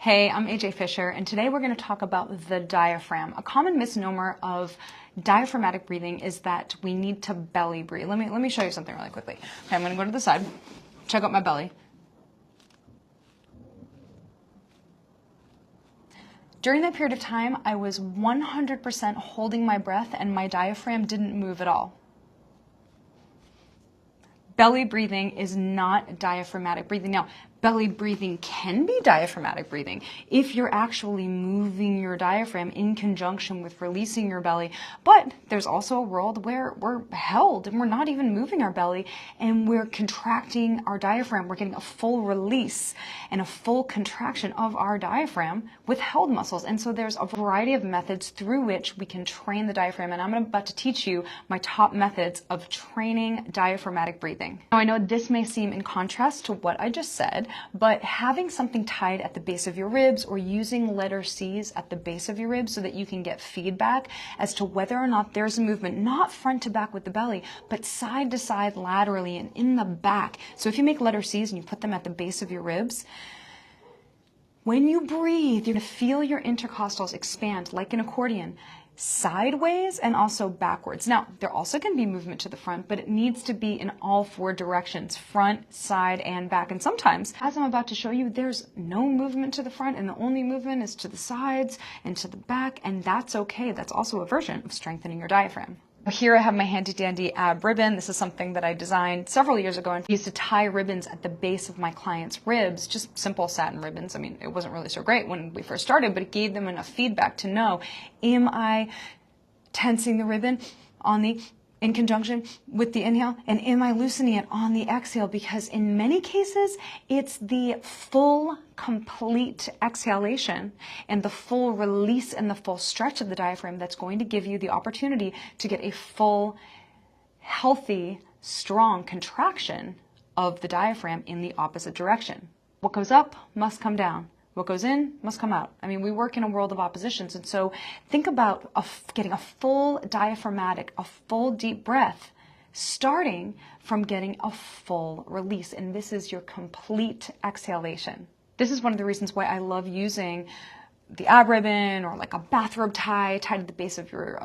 Hey, I'm AJ Fisher, and today we're going to talk about the diaphragm. A common misnomer of diaphragmatic breathing is that we need to belly breathe. Let me show you something really quickly. Okay, I'm going to go to the side, check out my belly. During that period of time, I was 100% holding my breath and my diaphragm didn't move at all. Belly breathing is not diaphragmatic breathing. Now, belly breathing can be diaphragmatic breathing if you're actually moving your diaphragm in conjunction with releasing your belly. But there's also a world where we're held and we're not even moving our belly and we're contracting our diaphragm. We're getting a full release and a full contraction of our diaphragm with held muscles. And so there's a variety of methods through which we can train the diaphragm. And I'm about to teach you my top methods of training diaphragmatic breathing. Now, I know this may seem in contrast to what I just said, but having something tied at the base of your ribs or using letter C's at the base of your ribs so that you can get feedback as to whether or not there's a movement, not front to back with the belly, but side to side laterally and in the back. So if you make letter C's and you put them at the base of your ribs, when you breathe, you're going to feel your intercostals expand like an accordion, sideways and also backwards. Now, there also can be movement to the front, but it needs to be in all four directions, front, side, and back. And sometimes, as I'm about to show you, there's no movement to the front and the only movement is to the sides and to the back, and that's okay. That's also a version of strengthening your diaphragm. Here I have my handy dandy ab ribbon. This is something that I designed several years ago and used to tie ribbons at the base of my clients' ribs, just simple satin ribbons. I mean, it wasn't really so great when we first started, but it gave them enough feedback to know, am I tensing the ribbon in conjunction with the inhale, and am I loosening it on the exhale? Because in many cases, it's the full, complete exhalation and the full release and the full stretch of the diaphragm that's going to give you the opportunity to get a full, healthy, strong contraction of the diaphragm in the opposite direction. What goes up must come down. What goes in must come out. I mean, we work in a world of oppositions, and so think about getting a full diaphragmatic, a full deep breath, starting from getting a full release, and this is your complete exhalation. This is one of the reasons why I love using the ab ribbon or like a bathrobe tie tied at the base of your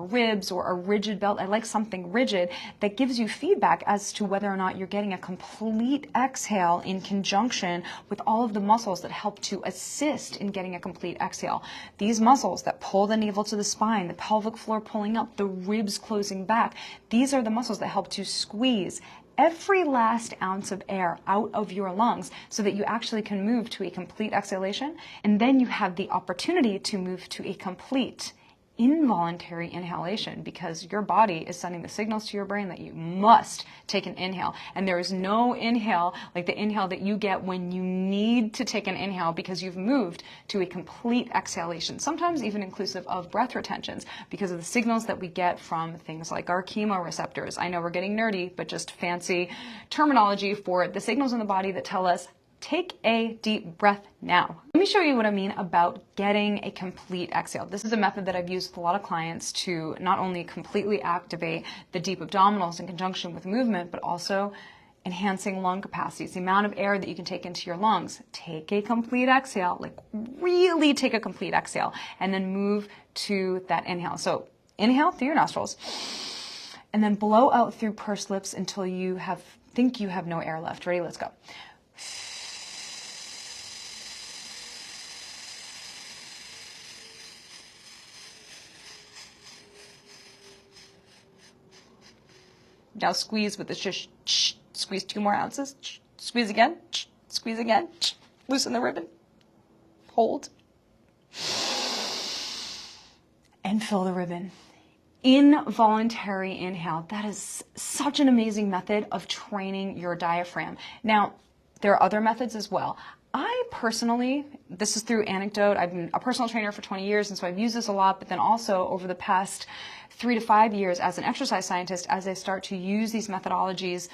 ribs, or a rigid belt. I like something rigid that gives you feedback as to whether or not you're getting a complete exhale in conjunction with all of the muscles that help to assist in getting a complete exhale. These muscles that pull the navel to the spine, the pelvic floor pulling up, the ribs closing back, these are the muscles that help to squeeze every last ounce of air out of your lungs so that you actually can move to a complete exhalation, and then you have the opportunity to move to a complete involuntary inhalation, because your body is sending the signals to your brain that you must take an inhale. And there is no inhale like the inhale that you get when you need to take an inhale because you've moved to a complete exhalation, sometimes even inclusive of breath retentions, because of the signals that we get from things like our chemoreceptors. I know we're getting nerdy, but just fancy terminology for the signals in the body that tell us, take a deep breath now. Let me show you what I mean about getting a complete exhale. This is a method that I've used with a lot of clients to not only completely activate the deep abdominals in conjunction with movement, but also enhancing lung capacity. It's the amount of air that you can take into your lungs. Take a complete exhale, like really take a complete exhale, and then move to that inhale. So inhale through your nostrils, and then blow out through pursed lips until you think you have no air left. Ready? Let's go. Now squeeze with this, just squeeze 2 more ounces, squeeze again, loosen the ribbon, hold, and fill the ribbon. Involuntary inhale. That is such an amazing method of training your diaphragm. Now, there are other methods as well. I personally, this is through anecdote, I've been a personal trainer for 20 years, and so I've used this a lot, but then also over the past 3 to 5 years as an exercise scientist, as I start to use these methodologies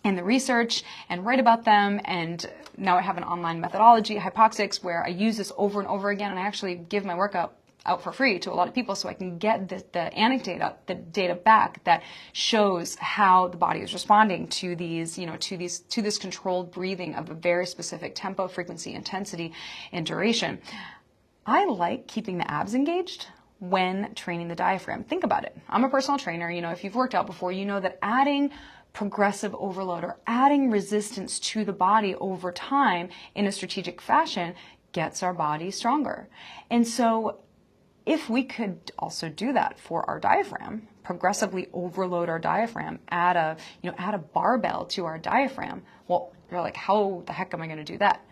in the research and write about them, and now I have an online methodology, HYPOXiX, where I use this over and over again, and I actually give my workout out for free to a lot of people so I can get the anecdata, the data back that shows how the body is responding to these, to this controlled breathing of a very specific tempo, frequency, intensity, and duration. I like keeping the abs engaged when training the diaphragm. Think about it. I'm a personal trainer. If you've worked out before, you know that adding progressive overload or adding resistance to the body over time in a strategic fashion gets our body stronger. And so if we could also do that for our diaphragm, progressively overload our diaphragm, add a barbell to our diaphragm, well, you're like, how the heck am I going to do that?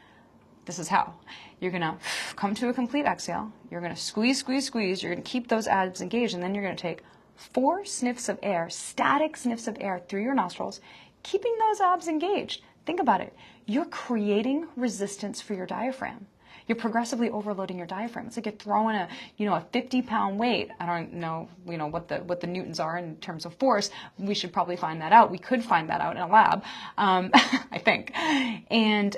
This is how. You're going to come to a complete exhale. You're going to squeeze, squeeze, squeeze. You're going to keep those abs engaged, and then you're going to take 4 sniffs of air, static sniffs of air through your nostrils, keeping those abs engaged. Think about it. You're creating resistance for your diaphragm. You're progressively overloading your diaphragm. It's like you're throwing a 50-pound weight. I don't know, what the newtons are in terms of force. We should probably find that out. We could find that out in a lab, I think. And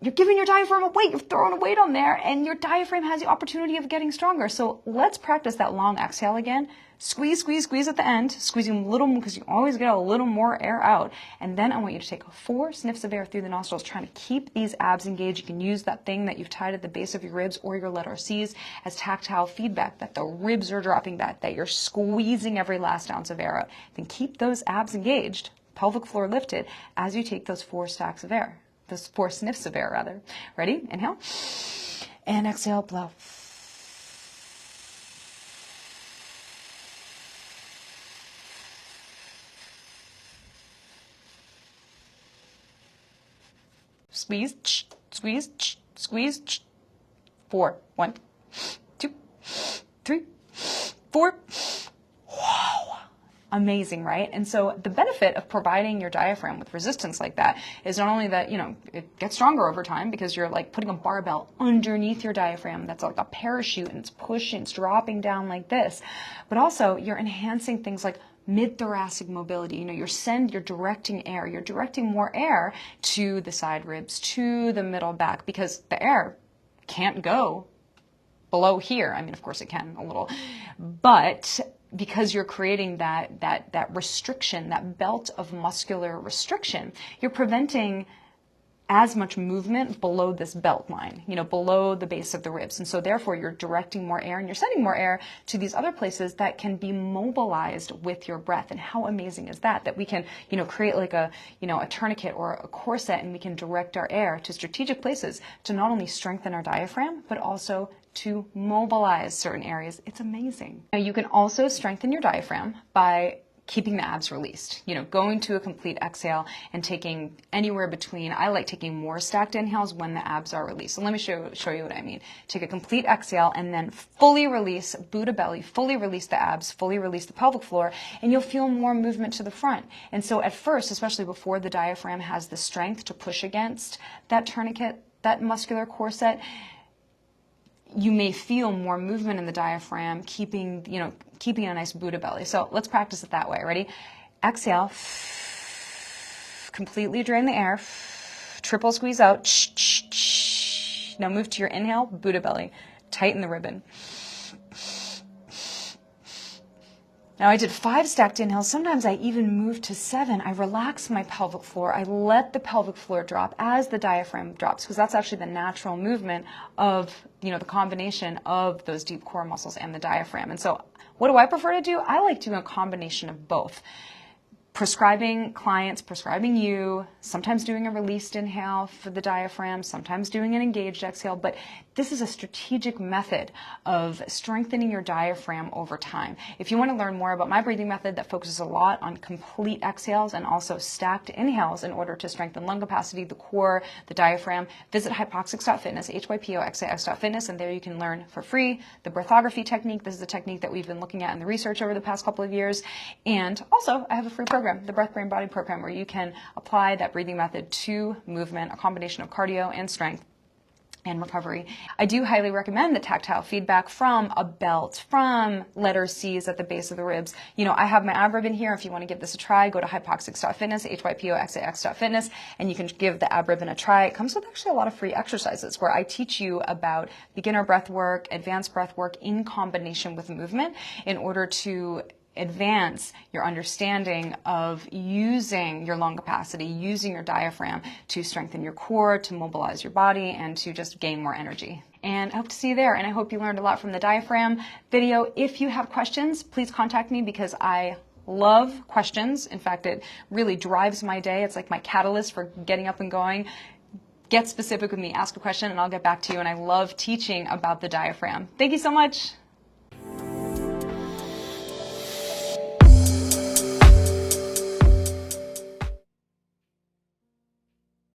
you're giving your diaphragm a weight. You're throwing a weight on there, and your diaphragm has the opportunity of getting stronger. So let's practice that long exhale again. Squeeze, squeeze, squeeze at the end, squeezing a little more because you always get a little more air out. And then I want you to take 4 sniffs of air through the nostrils, trying to keep these abs engaged. You can use that thing that you've tied at the base of your ribs or your letter C's as tactile feedback, that the ribs are dropping back, that you're squeezing every last ounce of air out. Then keep those abs engaged, pelvic floor lifted, as you take those 4 stacks of air, those 4 sniffs of air rather. Ready? Inhale. And exhale, blow. Squeeze, squeeze, squeeze. 4. 1, 2, 3, 4. Wow. Amazing, right? And so the benefit of providing your diaphragm with resistance like that is not only that, it gets stronger over time because you're like putting a barbell underneath your diaphragm that's like a parachute and it's pushing, it's dropping down like this, but also you're enhancing things like mid-thoracic mobility. You're directing air. You're directing more air to the side ribs, to the middle back, because the air can't go below here. I mean, of course it can a little, but because you're creating that restriction, that belt of muscular restriction, you're preventing as much movement below this belt line, below the base of the ribs. And so therefore you're directing more air and you're sending more air to these other places that can be mobilized with your breath. And how amazing is that we can, create like a tourniquet or a corset, and we can direct our air to strategic places to not only strengthen our diaphragm, but also to mobilize certain areas. It's amazing. Now you can also strengthen your diaphragm by keeping the abs released, going to a complete exhale and taking anywhere between, I like taking more stacked inhales when the abs are released. So let me show you what I mean. Take a complete exhale and then fully release, Buddha belly, fully release the abs, fully release the pelvic floor, and you'll feel more movement to the front. And so at first, especially before the diaphragm has the strength to push against that tourniquet, that muscular corset, you may feel more movement in the diaphragm, keeping a nice Buddha belly. So let's practice it that way. Ready? Exhale. Completely drain the air. Triple squeeze out. Now move to your inhale, Buddha belly. Tighten the ribbon. Now I did 5 stacked inhales. Sometimes I even moved to 7. I relax my pelvic floor. I let the pelvic floor drop as the diaphragm drops, because that's actually the natural movement of, the combination of those deep core muscles and the diaphragm. And so what do I prefer to do? I like doing a combination of both. Prescribing clients, prescribing you, sometimes doing a released inhale for the diaphragm, sometimes doing an engaged exhale, but this is a strategic method of strengthening your diaphragm over time. If you want to learn more about my breathing method that focuses a lot on complete exhales and also stacked inhales in order to strengthen lung capacity, the core, the diaphragm, visit HYPOXiX.fitness, HYPOXiX.fitness, and there you can learn for free the breathography technique. This is a technique that we've been looking at in the research over the past couple of years. And also, I have a free program, the Breath, Brain, Body program, where you can apply that breathing method to movement, a combination of cardio and strength, and recovery. I do highly recommend the tactile feedback from a belt, from letter C's at the base of the ribs. You know, I have my ABRAB in here. If you want to give this a try, go to hypoxix.fitness, hypoxix.fitness, and you can give the ABRAB a try. It comes with actually a lot of free exercises where I teach you about beginner breath work, advanced breath work in combination with movement in order to advance your understanding of using your lung capacity, using your diaphragm to strengthen your core, to mobilize your body, and to just gain more energy. And I hope to see you there, and I hope you learned a lot from the diaphragm video. If you have questions, please contact me because I love questions. In fact, it really drives my day. It's like my catalyst for getting up and going. Get specific with me, ask a question, and I'll get back to you. And I love teaching about the diaphragm. Thank you so much.